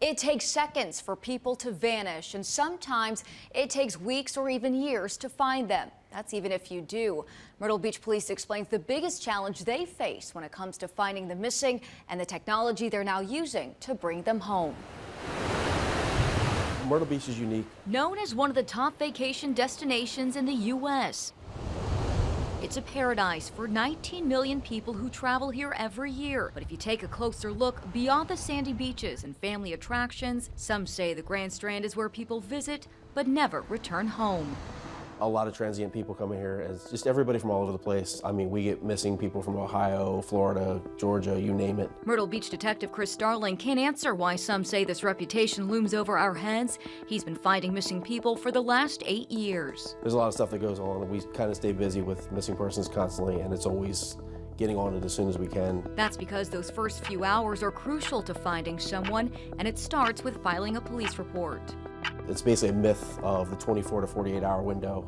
It takes seconds for people to vanish, and sometimes it takes weeks or even years to find them. That's even if you do. Myrtle Beach Police explains the biggest challenge they face when it comes to finding the missing and the technology they're now using to bring them home. Myrtle Beach is unique. Known as one of the top vacation destinations in the U.S., it's a paradise for 19 million people who travel here every year. But if you take a closer look beyond the sandy beaches and family attractions, some say the Grand Strand is where people visit but never return home. A lot of transient people coming here, as just everybody from all over the place. I mean, we get missing people from Ohio, Florida, Georgia, you name it. Myrtle Beach Detective Chris Starling can't answer why some say this reputation looms over our heads. He's been finding missing people for the last 8 years. There's a lot of stuff that goes on. We kind of stay busy with missing persons constantly, and it's always getting on it as soon as we can. That's because those first few hours are crucial to finding someone, and it starts with filing a police report. It's basically a myth of the 24 to 48 hour window.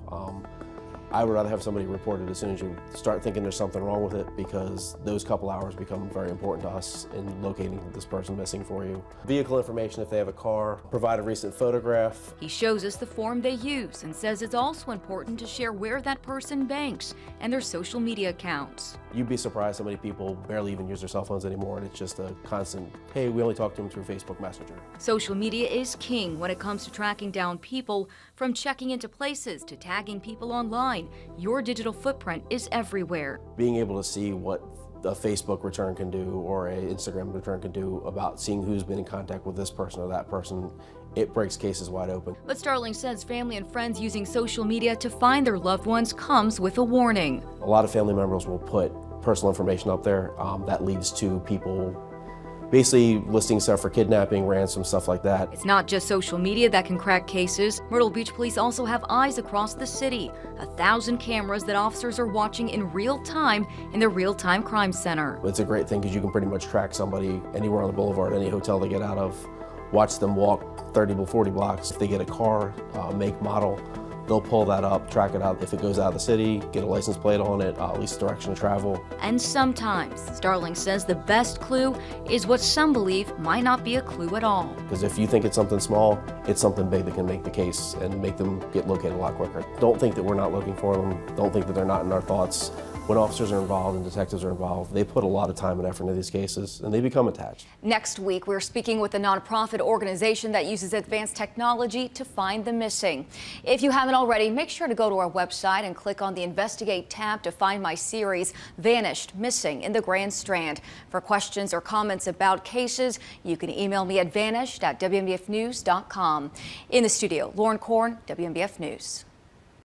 I would rather have somebody reported as soon as you start thinking there's something wrong with it, because those couple hours become very important to us in locating this person missing for you. Vehicle information if they have a car, provide a recent photograph. He shows us the form they use and says it's also important to share where that person banks and their social media accounts. You'd be surprised how many people barely even use their cell phones anymore, and it's just a constant, hey, we only talk to them through Facebook Messenger. Social media is king when it comes to tracking down people, from checking into places to tagging people online. Your digital footprint is everywhere. Being able to see what a Facebook return can do or an Instagram return can do about seeing who's been in contact with this person or that person, it breaks cases wide open. But Starling says family and friends using social media to find their loved ones comes with a warning. A lot of family members will put personal information up there that leads to people basically listing stuff for kidnapping, ransom, stuff like that. It's not just social media that can crack cases. Myrtle Beach Police also have eyes across the city. 1,000 cameras that officers are watching in real time in the real-time crime center. It's a great thing because you can pretty much track somebody anywhere on the boulevard, any hotel they get out of, watch them walk 30 to 40 blocks. If they get a car, make, model, they'll pull that up, track it out. If it goes out of the city, get a license plate on it, at least direction of travel. And sometimes, Starling says the best clue is what some believe might not be a clue at all. Because if you think it's something small, it's something big that can make the case and make them get located a lot quicker. Don't think that we're not looking for them. Don't think that they're not in our thoughts. When officers are involved and detectives are involved, they put a lot of time and effort into these cases, and they become attached. Next week, we're speaking with a nonprofit organization that uses advanced technology to find the missing. If you haven't already, make sure to go to our website and click on the Investigate tab to find my series, Vanished, Missing in the Grand Strand. For questions or comments about cases, you can email me at vanished@WMBFnews.com. In the studio, Lauren Korn, WMBF News.